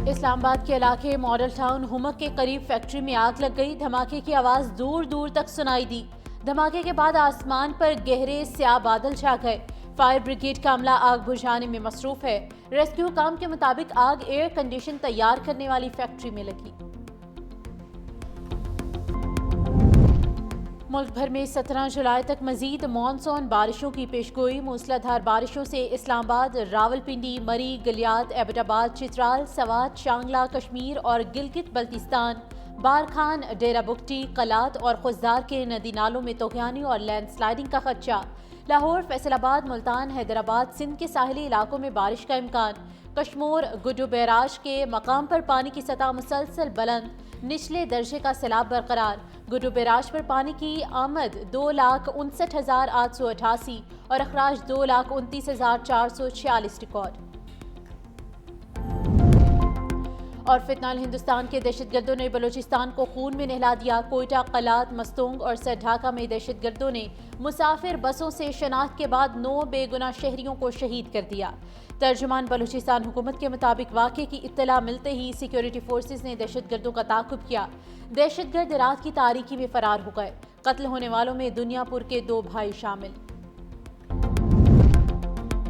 اسلام آباد کے علاقے ماڈل ٹاؤن ہمک کے قریب فیکٹری میں آگ لگ گئی۔ دھماکے کی آواز دور دور تک سنائی دی۔ دھماکے کے بعد آسمان پر گہرے سیاہ بادل چھا گئے۔ فائر بریگیڈ کا عملہ آگ بجھانے میں مصروف ہے۔ ریسکیو حکام کے مطابق آگ ایئر کنڈیشن تیار کرنے والی فیکٹری میں لگی۔ ملک بھر میں 17 جولائی تک مزید مانسون بارشوں کی پیشگوئی۔ موسلا دھار بارشوں سے اسلام آباد، راولپنڈی، مری، گلیات، ایبٹ آباد، چترال، سوات، شانگلہ، کشمیر اور گلگت بلتستان، بارکھان، ڈیرہ بگٹی، قلات اور خزدار کے ندی نالوں میں طغیانی اور لینڈ سلائیڈنگ کا خدشہ۔ لاہور، فیصل آباد، ملتان، حیدرآباد، سندھ کے ساحلی علاقوں میں بارش کا امکان۔ کشمور گڈو بیراج کے مقام پر پانی کی سطح مسلسل بلند، نچلے درجے کا سیلاب برقرار۔ گڈو بیراج پر پانی کی آمد 2,59,888 اور اخراج 2,29,446 ریکارڈ۔ اور فتنہ ہندوستان کے دہشت گردوں نے بلوچستان کو خون میں نہلا دیا۔ کوئٹہ، قلات، مستونگ اور سر ڈھاکہ میں دہشت گردوں نے مسافر بسوں سے شناخت کے بعد 9 بے گناہ شہریوں کو شہید کر دیا۔ ترجمان بلوچستان حکومت کے مطابق واقعے کی اطلاع ملتے ہی سیکیورٹی فورسز نے دہشت گردوں کا تعاقب کیا۔ دہشت گرد رات کی تاریکی میں فرار ہو گئے۔ قتل ہونے والوں میں دنیا پور کے 2 بھائی شامل۔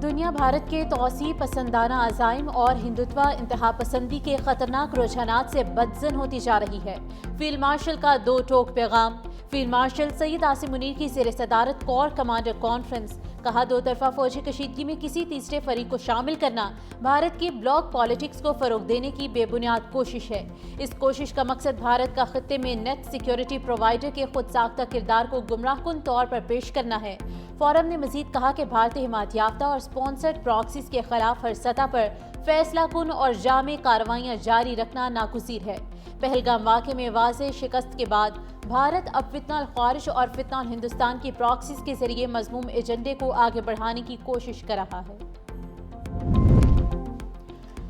دنیا بھارت کے توسیع پسندانہ عزائم اور ہندوتوا انتہا پسندی کے خطرناک رجحانات سے بدظن ہوتی جا رہی ہے۔ فیلڈ مارشل کا 2 ٹوک پیغام۔ فیلڈ مارشل سید عاصم منیر کی زیر صدارت کور کمانڈر کانفرنس۔ کہا، 2 طرفہ فوجی کشیدگی میں کسی تیسرے فریق کو شامل کرنا بھارت کی بلاک پالیٹکس کو فروغ دینے کی بے بنیاد کوشش ہے۔ اس کوشش کا مقصد بھارت کا خطے میں نیٹ سیکیورٹی پرووائیڈر کے خود ساختہ کردار کو گمراہ کن طور پر پیش کرنا ہے۔ فورم نے مزید کہا کہ بھارتی حمایت یافتہ اور اسپانسرڈ پراکسیز کے خلاف ہر سطح پر فیصلہ کن اور جامع کارروائیاں جاری رکھنا ناگزیر ہے۔ پہلگام واقعے میں واضح شکست کے بعد بھارت اب فتنہ الخوارج اور فتنہ ہندوستان کی پراکسیز کے ذریعے مذموم ایجنڈے کو آگے بڑھانے کی کوشش کر رہا ہے۔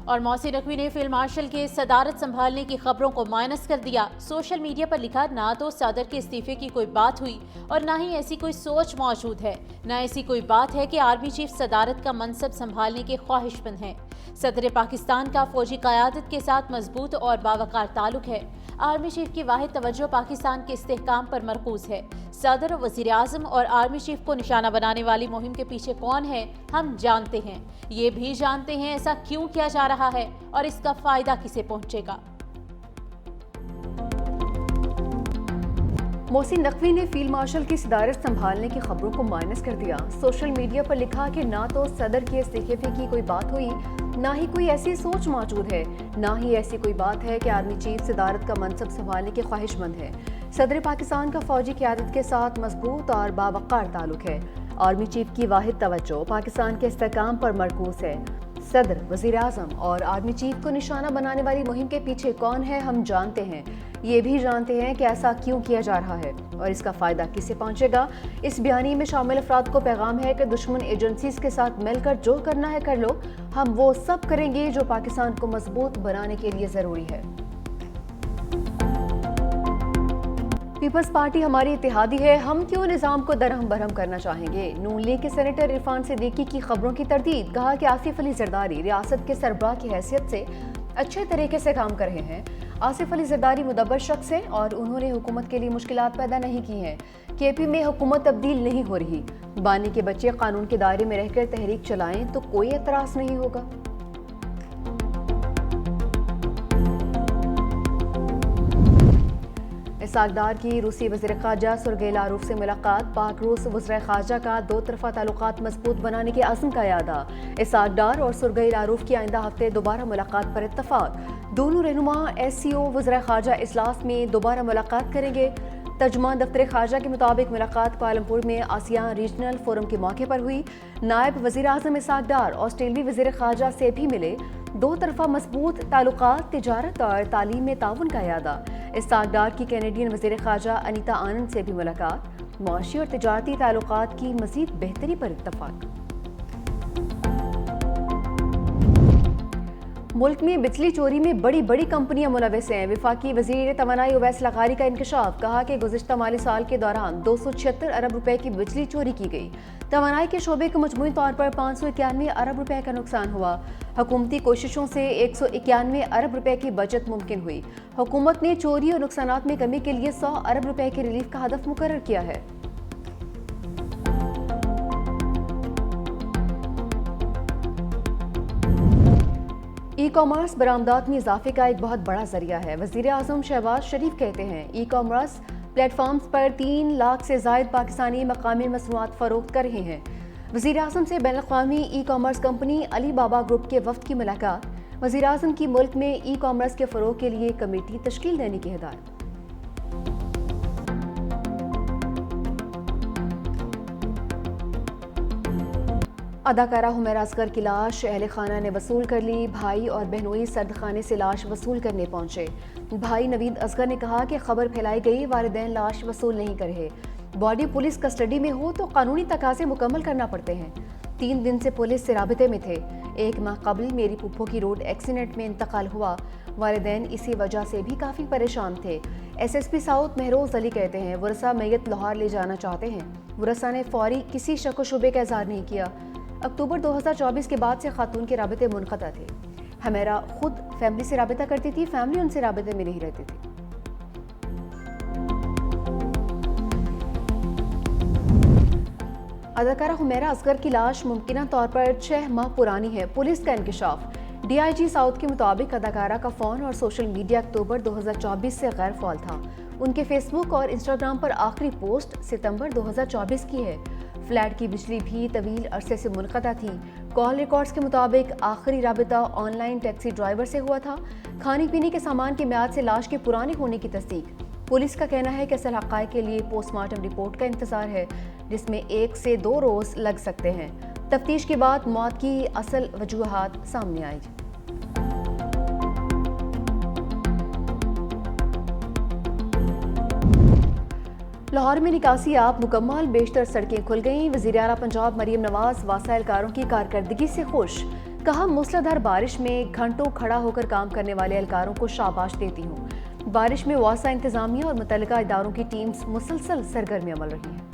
اور محسن نقوی نے فیلڈ مارشل کے صدارت سنبھالنے کی خبروں کو مائنس کر دیا۔ سوشل میڈیا پر لکھا، نہ تو صدر کے استعفے کی کوئی بات ہوئی اور نہ ہی ایسی کوئی سوچ موجود ہے، نہ ایسی کوئی بات ہے کہ آرمی چیف صدارت کا منصب سنبھالنے کے خواہش مند ہیں۔ صدر پاکستان کا فوجی قیادت کے ساتھ مضبوط اور باوقار تعلق ہے۔ آرمی چیف کی واحد توجہ پاکستان کے استحکام پر مرکوز ہے۔ صدر، وزیر اعظم اور آرمی چیف کو نشانہ بنانے والی مہم کے پیچھے کون ہے، ہم جانتے ہیں۔ یہ بھی جانتے ہیں ایسا کیوں کیا جا رہا ہے اور اس کا فائدہ کسے پہنچے گا۔ محسن نقوی نے فیلڈ مارشل کی صدارت سنبھالنے کی خبروں کو مائنس کر دیا۔ سوشل میڈیا پر لکھا کہ نہ تو صدر کے استعفے کی کوئی بات ہوئی، نہ ہی کوئی ایسی سوچ موجود ہے، نہ ہی ایسی کوئی بات ہے کہ آرمی چیف صدارت کا منصب سنبھالنے کے خواہش مند ہے۔ صدر پاکستان کا فوجی قیادت کے ساتھ مضبوط اور باوقار تعلق ہے۔ آرمی چیف کی واحد توجہ پاکستان کے استحکام پر مرکوز ہے۔ صدر، وزیر اعظم اور آرمی چیف کو نشانہ بنانے والی مہم کے پیچھے کون ہے، ہم جانتے ہیں۔ یہ بھی جانتے ہیں کہ ایسا کیوں کیا جا رہا ہے اور اس کا فائدہ کسے پہنچے گا۔ اس بیانیے میں شامل افراد کو پیغام ہے کہ دشمن ایجنسیز کے ساتھ مل کر جو کرنا ہے کر لو، ہم وہ سب کریں گے جو پاکستان کو مضبوط بنانے کے لیے ضروری ہے۔ پیپلز پارٹی ہماری اتحادی ہے، ہم کیوں نظام کو درہم برہم کرنا چاہیں گے۔ نون لیگ کے سینیٹر عرفان صدیقی کی خبروں کی تردید۔ کہا کہ آصف علی زرداری ریاست کے سربراہ کی حیثیت سے اچھے طریقے سے کام کر رہے ہیں۔ آصف علی زرداری مدبر شخص ہیں اور انہوں نے حکومت کے لیے مشکلات پیدا نہیں کی ہیں۔ کے پی میں حکومت تبدیل نہیں ہو رہی۔ بانی کے بچے قانون کے دائرے میں رہ کر تحریک چلائیں تو کوئی اعتراض نہیں ہوگا۔ اسحاق ڈار کی روسی وزیر خارجہ سرگئی لاروف سے ملاقات۔ پاک روس وزرائے خارجہ کا 2 طرفہ تعلقات مضبوط بنانے کے عزم کا اعادہ۔ اسحاق ڈار اور سرگئی لاروف کی آئندہ ہفتے دوبارہ ملاقات پر اتفاق۔ دونوں رہنما SCO وزرائے خارجہ اجلاس میں دوبارہ ملاقات کریں گے۔ ترجمان دفتر خارجہ کے مطابق ملاقات کوالالمپور میں آسیان ریجنل فورم کے موقع پر ہوئی۔ نائب وزیر اعظم اسحاق ڈار آسٹریلوی وزیر خارجہ سے بھی ملے۔ 2 طرفہ مضبوط تعلقات، تجارت اور تعلیم میں تعاون کا اعادہ۔ اسحاق ڈار کی کینیڈین وزیر خارجہ انیتا آنند سے بھی ملاقات۔ معاشی اور تجارتی تعلقات کی مزید بہتری پر اتفاق۔ ملک میں بجلی چوری میں بڑی بڑی کمپنیاں ملوث ہیں۔ وفاقی وزیر توانائی اویس لغاری کا انکشاف۔ کہا کہ گزشتہ مالی سال کے دوران 276 ارب روپے کی بجلی چوری کی گئی۔ توانائی کے شعبے کو مجموعی طور پر 591 ارب روپے کا نقصان ہوا۔ حکومتی کوششوں سے 191 ارب روپے کی بچت ممکن ہوئی۔ حکومت نے چوری اور نقصانات میں کمی کے لیے 100 ارب روپے کی ریلیف کا ہدف مقرر کیا ہے۔ ای کامرس برآمدات میں اضافے کا ایک بہت بڑا ذریعہ ہے۔ وزیر اعظم شہباز شریف کہتے ہیں ای کامرس پلیٹ فارمز پر 3 لاکھ سے زائد پاکستانی مقامی مصنوعات فروخت کر رہے ہیں۔ وزیر اعظم سے بین الاقوامی ای کامرس کمپنی علی بابا گروپ کے وفد کی ملاقات۔ وزیر اعظم کی ملک میں ای کامرس کے فروغ کے لیے کمیٹی تشکیل دینے کی ہدایت۔ اداکارہ حمیرہ اصغر کی لاش اہل خانہ نے وصول کر لی۔ بھائی اور بہنوئی سرد خانے سے لاش وصول کرنے پہنچے۔ بھائی نوید اصغر نے کہا کہ خبر پھیلائی گئی، والدین لاش وصول نہیں کر رہے۔ باڈی پولیس کسٹڈی میں ہو تو قانونی تقاضے مکمل کرنا پڑتے ہیں۔ 3 دن سے پولیس سے رابطے میں تھے۔ 1 ماہ قبل میری پھپھو کی روڈ ایکسیڈنٹ میں انتقال ہوا۔ والدین اسی وجہ سے بھی کافی پریشان تھے۔ S S P south Mehroz Ali کہتے ہیں ورثہ میت لاہور لے جانا چاہتے ہیں۔ ورثہ نے فوری کسی شک و شبے کا اظہار نہیں کیا۔ اکتوبر 2024 کے بعد سے خاتون کے رابطے منقطع تھے۔ حمیرہ خود فیملی سے رابطہ کرتی تھی، فیملی ان سے رابطے میں نہیں رہتی تھی۔ اداکارہ حمیرہ اصغر کی لاش ممکنہ طور پر 6 ماہ پرانی ہے، پولیس کا انکشاف۔ ڈی آئی جی ساؤتھ کے مطابق اداکارہ کا فون اور سوشل میڈیا اکتوبر 2024 سے غیر فعال تھا۔ ان کے فیس بک اور انسٹاگرام پر آخری پوسٹ ستمبر 2024 کی ہے۔ فلیٹ کی بجلی بھی طویل عرصے سے منقطع تھی۔ کال ریکارڈز کے مطابق آخری رابطہ آن لائن ٹیکسی ڈرائیور سے ہوا تھا۔ کھانے پینے کے سامان کی میعاد سے لاش کے پرانے ہونے کی تصدیق۔ پولیس کا کہنا ہے کہ اصل حقائق کے لیے پوسٹ مارٹم رپورٹ کا انتظار ہے، جس میں 1 سے 2 روز لگ سکتے ہیں۔ تفتیش کے بعد موت کی اصل وجوہات سامنے آئی۔ لاہور میں نکاسی آپ مکمل، بیشتر سڑکیں کھل گئیں۔ وزیر اعلیٰ پنجاب مریم نواز واسطہ اہلکاروں کی کارکردگی سے خوش۔ کہا موسلادھار بارش میں گھنٹوں کھڑا ہو کر کام کرنے والے اہلکاروں کو شاباش دیتی ہوں۔ بارش میں واسطہ انتظامیہ اور متعلقہ اداروں کی ٹیمز مسلسل سرگرم عمل رہی ہیں۔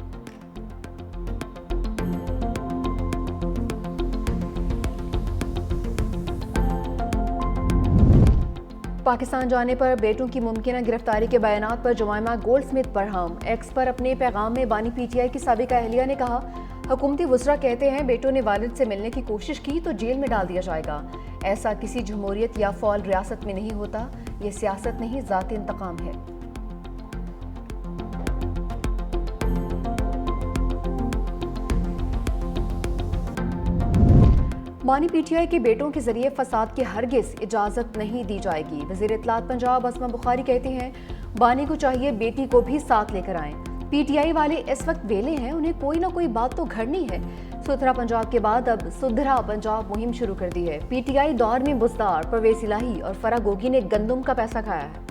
پاکستان جانے پر بیٹوں کی ممکنہ گرفتاری کے بیانات پر جمائمہ گولڈ سمتھ برہم۔ ایکس پر اپنے پیغام میں بانی پی ٹی آئی کی سابقہ اہلیہ نے کہا حکومتی وزراء کہتے ہیں بیٹوں نے والد سے ملنے کی کوشش کی تو جیل میں ڈال دیا جائے گا۔ ایسا کسی جمہوریت یا فعال ریاست میں نہیں ہوتا، یہ سیاست نہیں ذاتی انتقام ہے۔ بانی پی ٹی آئی کے بیٹوں کے ذریعے فساد کی ہرگز اجازت نہیں دی جائے گی۔ وزیر اطلاعات پنجاب اسما بخاری کہتی ہیں بانی کو چاہیے بیٹی کو بھی ساتھ لے کر آئیں۔ پی ٹی آئی والے اس وقت ویلے ہیں، انہیں کوئی نہ کوئی بات تو گھڑنی ہے۔ ستھرا پنجاب کے بعد اب سدھرا پنجاب مہم شروع کر دی ہے۔ پی ٹی آئی دور میں بزدار، پرویز الہی اور فرح گوگی نے گندم کا پیسہ کھایا ہے۔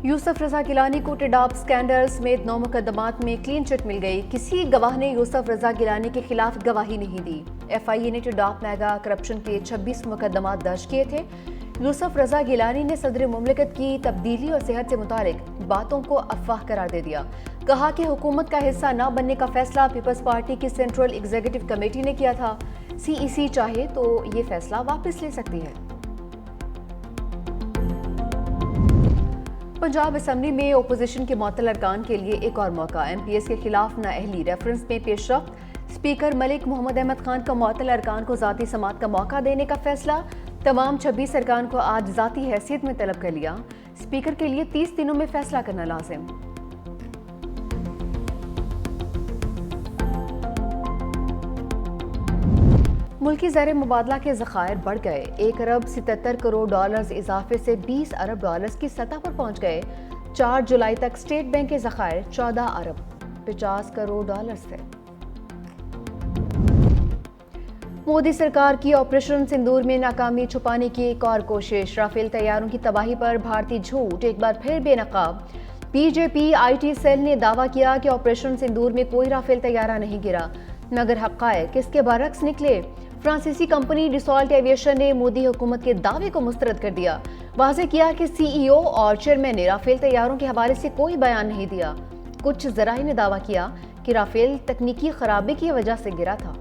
یوسف رضا گیلانی کو ٹڈاپ سکینڈل سمیت 9 مقدمات میں کلین چٹ مل گئی۔ کسی گواہ نے یوسف رضا گیلانی کے خلاف گواہی نہیں دی۔ ایف آئی اے نے ٹڈاپ میگا کرپشن کے 26 مقدمات درج کیے تھے۔ یوسف رضا گیلانی نے صدر مملکت کی تبدیلی اور صحت سے متعلق باتوں کو افواہ قرار دے دیا۔ کہا کہ حکومت کا حصہ نہ بننے کا فیصلہ پیپلز پارٹی کی سینٹرل ایگزیکٹو کمیٹی نے کیا تھا۔ سی ای سی چاہے تو یہ فیصلہ واپس لے سکتی ہے۔ پنجاب اسمبلی میں اپوزیشن کے معطل ارکان کے لیے ایک اور موقع۔ ایم پی ایس کے خلاف نااہلی ریفرنس میں پیش رفت۔ اسپیکر ملک محمد احمد خان کا معطل ارکان کو ذاتی سماعت کا موقع دینے کا فیصلہ۔ تمام 26 ارکان کو آج ذاتی حیثیت میں طلب کر لیا۔ اسپیکر کے لیے 30 دنوں میں فیصلہ کرنا لازم۔ ملکی زیر مبادلہ کے ذخائر بڑھ گئے۔ 1 ارب 77 کروڑ ڈالرز اضافے سے 20 ارب ڈالرز کی سطح پر پہنچ گئے۔ 4 جولائی تک اسٹیٹ بینک کے ذخائر 14 ارب 50 کروڑ ڈالرز تھے۔ مودی سرکار کی آپریشن سندور میں ناکامی چھپانے کی ایک اور کوشش۔ رافیل طیاروں کی تباہی پر بھارتی جھوٹ ایک بار پھر بے نقاب۔ B J P I T cell نے دعویٰ کیا کہ آپریشن سندور میں کوئی رافیل طیارہ نہیں گرا، مگر حقائق اس کے برعکس نکلے۔ فرانسیسی کمپنی ڈسالٹ ایویشن نے مودی حکومت کے دعوے کو مسترد کر دیا۔ واضح کیا کہ سی ای او اور چیئرمین نے رافیل طیاروں کے حوالے سے کوئی بیان نہیں دیا۔ کچھ ذرائع نے دعویٰ کیا کہ رافیل تکنیکی خرابی کی وجہ سے گرا تھا۔